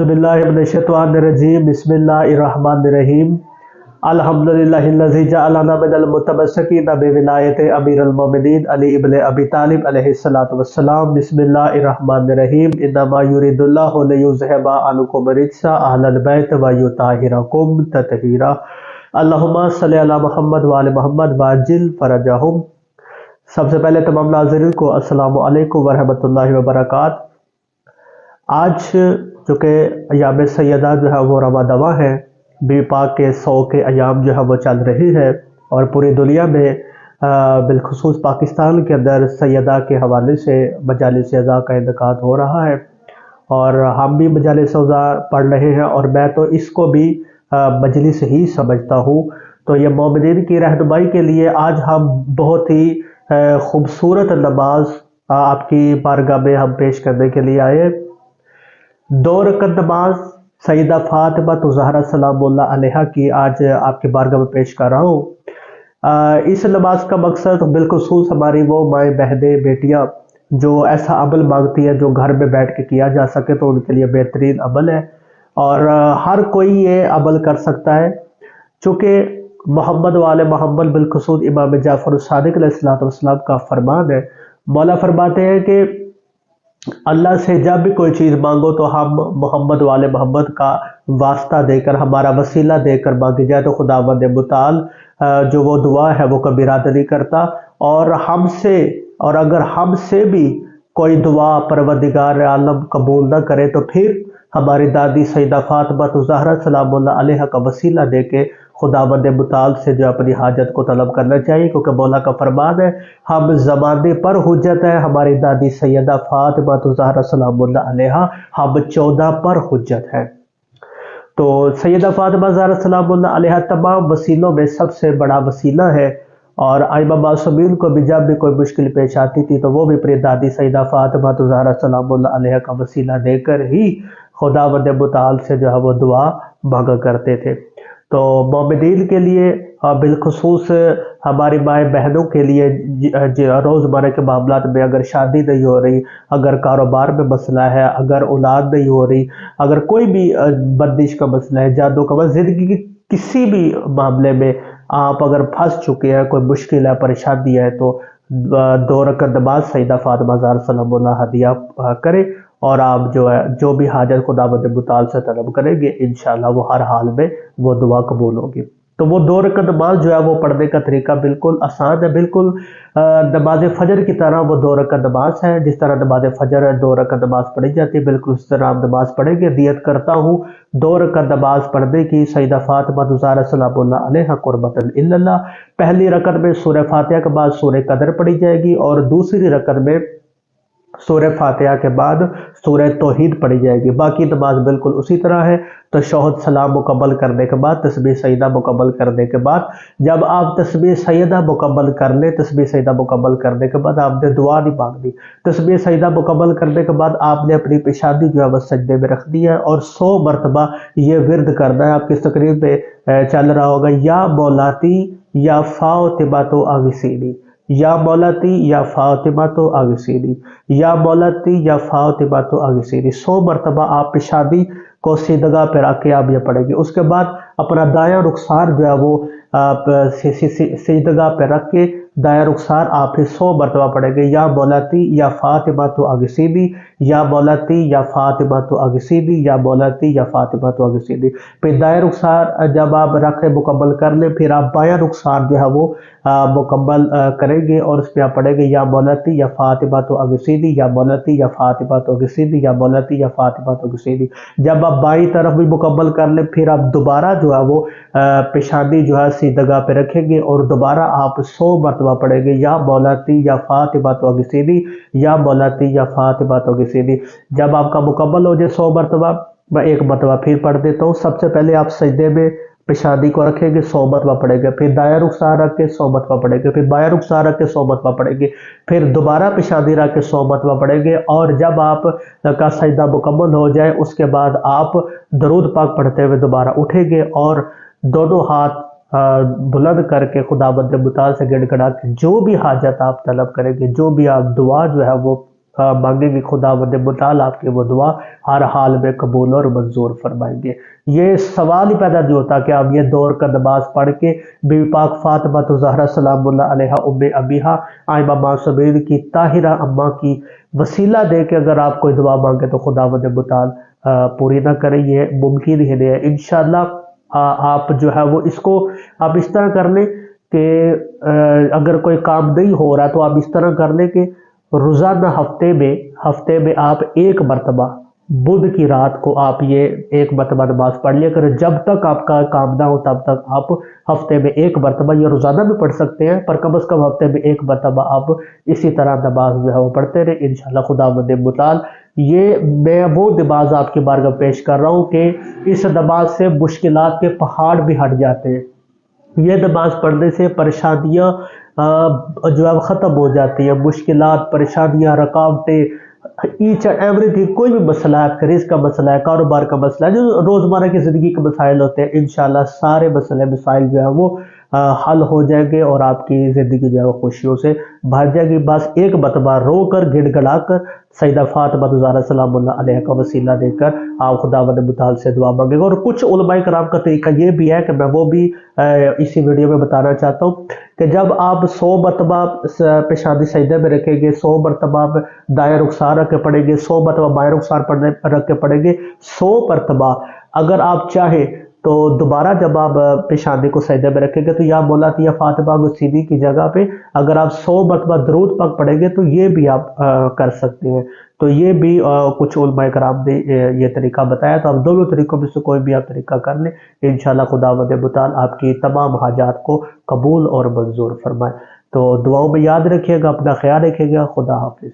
اعوذ باللہ من الشیطان الرجیم بسم اللہ الرحمن الرحیم الحمدللہ الذی جعلنا من المتمسکین بولایت امیر المومنین علی ابن ابی طالب علیہ الصلوۃ والسلام بسم اللہ الرحمن الرحیم انما یرید اللہ لیذھب عنکم الرجس اہل البیت ویطہرکم تطہیرا اللہم صلی علی محمد وعلی محمد وعجل فرجہم۔ سب سے پہلے تمام ناظرین کو السلام علیکم ورحمۃ اللہ وبرکاتہ۔ آج چونکہ ایام سیدہ جو ہے وہ رواں دواں ہے، بی پاک کے 100 کے ایام جو ہے وہ چل رہی ہے اور پوری دنیا میں بالخصوص پاکستان کے اندر سیدہ کے حوالے سے مجالس اعزاء کا انعقاد ہو رہا ہے اور ہم بھی مجالس اعزاء پڑھ رہے ہیں، اور میں تو اس کو بھی مجلس ہی سمجھتا ہوں۔ تو یہ مومنین کی رہنمائی کے لیے آج ہم بہت ہی خوبصورت نماز آپ کی بارگاہ میں ہم پیش کرنے کے لیے آئے۔ 2 رکعت نماز سیدہ فاطمہ زہرا سلام اللہ علیہا کی آج آپ کی بارگاہ میں پیش کر رہا ہوں۔ اس نماز کا مقصد بالخصوص ہماری وہ مائیں بہنیں بیٹیاں جو ایسا عمل مانگتی ہے جو گھر میں بیٹھ کے کیا جا سکے، تو ان کے لیے بہترین عمل ہے اور ہر کوئی یہ عمل کر سکتا ہے، چونکہ محمد وآل محمد بالخصوص امام جعفر الصادق علیہ السلام کا فرمان ہے۔ مولا فرماتے ہیں کہ اللہ سے جب بھی کوئی چیز مانگو تو ہم محمد وآل محمد کا واسطہ دے کر، ہمارا وسیلہ دے کر مانگی جائے تو خداوند متعال جو وہ دعا ہے وہ کبھی رد نہیں کرتا، اور اگر ہم سے بھی کوئی دعا پروردگار عالم قبول نہ کرے تو پھر ہماری دادی سیدہ فاطمہ زہرا سلام اللہ علیہا کا وسیلہ دے کے خداوند متعال سے جو اپنی حاجت کو طلب کرنا چاہیے، کیونکہ مولا کا فرمان ہے ہم زمانے پر حجت ہے، ہماری دادی سیدہ فاطمہ زہرا سلام اللہ علیہا ہم 14 پر حجت ہے۔ تو سیدہ فاطمہ زہرا سلام اللہ علیہا تمام وسیلوں میں سب سے بڑا وسیلہ ہے، اور ائمہ معصومین کو بھی جب بھی کوئی مشکل پیش آتی تھی تو وہ بھی اپنی دادی سیدہ فاطمہ زہرا سلام اللہ علیہا کا وسیلہ دے کر ہی خداوند متعال سے جو ہے وہ دعا مانگا کرتے تھے۔ تو مومنین کے لیے بالخصوص ہماری مائیں بہنوں کے لیے روزمرہ کے معاملات میں اگر شادی نہیں ہو رہی، اگر کاروبار میں مسئلہ ہے، اگر اولاد نہیں ہو رہی، اگر کوئی بھی بندش کا مسئلہ ہے، جادو کا مسئلہ، زندگی کی کسی بھی معاملے میں آپ اگر پھنس چکے ہیں، کوئی مشکل ہے، پریشانی ہے، تو 2 رکعت نماز سیدہ فاطمہ زہرا سلام اللہ علیہا کریں، اور آپ جو بھی حاجت خداوند متعال سے طلب کریں گے انشاءاللہ وہ ہر حال میں وہ دعا قبول ہوگی۔ تو وہ 2 رکعت نماز جو ہے وہ پڑھنے کا طریقہ بالکل آسان ہے، بالکل نماز فجر کی طرح وہ 2 رکعت نماز ہے، جس طرح نماز فجر 2 رکعت نماز پڑھی جاتی ہے بالکل اس طرح آپ نماز پڑھیں گے۔ نیت کرتا ہوں 2 رکعت نماز پڑھنے کی سیدہ فاطمہ زہرا سلام اللہ علیہا قربۃ اللہ۔ پہلی رکعت میں سورہ فاتحہ کے بعد سورہ قدر پڑھی جائے گی، اور دوسری رکعت میں سورہ فاتحہ کے بعد سورہ توحید پڑھی جائے گی۔ باقی نماز بالکل اسی طرح ہے۔ تشہد سلام مکمل کرنے کے بعد، تسبیح سجدہ مکمل کرنے کے بعد، جب آپ تسبیح سجدہ مکمل کر لیں، تسبیح سجدہ مکمل کرنے کے بعد آپ نے دعا نہیں مانگنی۔ تسبیح سجدہ مکمل کرنے کے بعد آپ نے اپنی پیشانی جو ہے وہ سجدے میں رکھ دی ہے، اور 100 مرتبہ یہ ورد کرنا ہے۔ آپ کی اسکرین پہ چل رہا ہوگا، یا مولاتی یا فاطمہ اغثینی، یا مولاتی یا فاطمہ اغثینی، یا مولاتی یا فاطمہ اغثینی۔ 100 مرتبہ آپ پیشانی کو سیدھگاہ پہ رکھ کے آپ یہ پڑھیں گے۔ اس کے بعد اپنا دایاں رخسار جو ہے وہ سیدھگاہ پہ رکھ کے دایاں رخسار آپ پھر 100 مرتبہ پڑھیں گے، یا مولاتی یا فاطمہ اغثینی، یا مولاتی یا فاطمہ اغثینی، یا مولاتی یا فاطمہ اغثینی۔ پھر دایاں رخسار جب آپ رکھے مکمل کر لیں، پھر آپ بایاں رخسار جو ہے وہ مکمل کریں گے، اور اس پہ آپ پڑھیں گے یا مولاتی یا فاطمہ اغثینی، یا مولاتی یا فاطمہ اغثینی، یا مولاتی یا فاطمہ اغثینی۔ جب آپ بائیں طرف بھی مکمل کر لیں، پھر آپ دوبارہ جو ہے وہ پیشانی جو ہے سیدھگاہ پہ رکھیں گے، اور دوبارہ آپ 100 مرتبہ پڑھیں گے یا مولاتی یا فاطمہ اغثینی، یا مولاتی یا فاطمہ اغثینی۔ جب آپ کا مکمل ہو جائے 100 مرتبہ، میں ایک مرتبہ پھر پڑھ دیتا ہوں۔ سب سے پہلے آپ سجدے میں پیشانی کو رکھیں گے، 100 مرتبہ پڑھیں گے، پھر دایاں رخسار رکھ کے 100 مرتبہ پڑھیں گے، پھر بایاں رخسار رکھ کے 100 مرتبہ پڑھیں گے، پھر دوبارہ پیشانی رکھ کے 100 مرتبہ پڑھیں گے، اور جب آپ کا سجدہ مکمل ہو جائے اس کے بعد آپ درود پاک پڑھتے ہوئے دوبارہ اٹھیں گے، اور دونوں ہاتھ بلند کر کے خداوند متعال سے گڑ گڑا کے جو بھی حاجت آپ طلب کریں گے، جو بھی آپ دعا جو ہے وہ مانگیں گے خداوند متعال آپ کی وہ دعا ہر حال میں قبول اور منظور فرمائیں گے۔ یہ سوال ہی پیدا نہیں ہوتا کہ آپ یہ دور کا نماز پڑھ کے بی بی پاک فاطمہ زہرا سلام اللہ علیہا ام ابیہا آئمہ معصومین کی طاہرہ اماں کی وسیلہ دے کے اگر آپ کوئی دعا مانگے تو خداوند متعال پوری نہ کریں، یہ ممکن ہی نہیں ہے۔ انشاءاللہ آپ جو ہے وہ اس کو آپ اس طرح کر لیں کہ اگر کوئی کام نہیں ہو رہا تو آپ اس طرح کر لیں کہ روزانہ ہفتے میں آپ ایک مرتبہ بدھ کی رات کو آپ یہ ایک مرتبہ نماز پڑھ لیا کریں، جب تک آپ کا کام نہ ہو تب تک آپ ہفتے میں ایک مرتبہ، یہ روزانہ بھی پڑھ سکتے ہیں پر کم از کم ہفتے میں ایک مرتبہ آپ اسی طرح نماز جو ہے وہ پڑھتے رہیں انشاءاللہ خداوند متعال۔ یہ میں وہ نماز آپ کی بارگاہ پیش کر رہا ہوں کہ اس نماز سے مشکلات کے پہاڑ بھی ہٹ جاتے ہیں۔ یہ نماز پڑھنے سے پریشانیاں جو ہے ختم ہو جاتی ہیں، مشکلات، پریشانیاں، رکاوٹیں، ایچ اینڈ ایوری تھنگ، کوئی بھی مسئلہ ہے، آپ کا رزق کا مسئلہ ہے، کاروبار کا مسئلہ ہے، جو روزمرہ کی زندگی کے مسائل ہوتے ہیں، انشاءاللہ سارے مسائل جو ہے وہ حل ہو جائیں گے اور آپ کی زندگی جو ہے وہ خوشیوں سے بھر جائے گی۔ بس ایک مرتبہ رو کر گڑ گڑا کر سیدہ فاطمہ زہرا سلام اللہ علیہ کا وسیلہ دے کر آپ خداوند متعال سے دعا مانگے گا۔ اور کچھ علماء کرام کا طریقہ یہ بھی ہے کہ میں وہ بھی اسی ویڈیو میں بتانا چاہتا ہوں کہ جب آپ 100 مرتبہ پیشانی سجدے میں رکھیں گے، 100 مرتبہ دائیں رخسار رکھ کے پڑھیں گے، 100 مرتبہ بائیں رخسار رکھ کے پڑھیں گے، 100 مرتبہ اگر آپ چاہیں تو دوبارہ جب آپ پیشانی کو سجدے میں رکھیں گے تو یا مولاتی یا فاطمہ گسینی کی جگہ پہ اگر آپ 100 مرتبہ درود پاک پڑھیں گے تو یہ بھی آپ کر سکتے ہیں۔ تو یہ بھی کچھ علماء کرام نے یہ طریقہ بتایا، تو آپ دونوں طریقوں میں سے کوئی بھی آپ طریقہ کر لیں، انشاءاللہ خداوند متعال آپ کی تمام حاجات کو قبول اور منظور فرمائے۔ تو دعاؤں میں یاد رکھیے گا، اپنا خیال رکھیے گا، خدا حافظ۔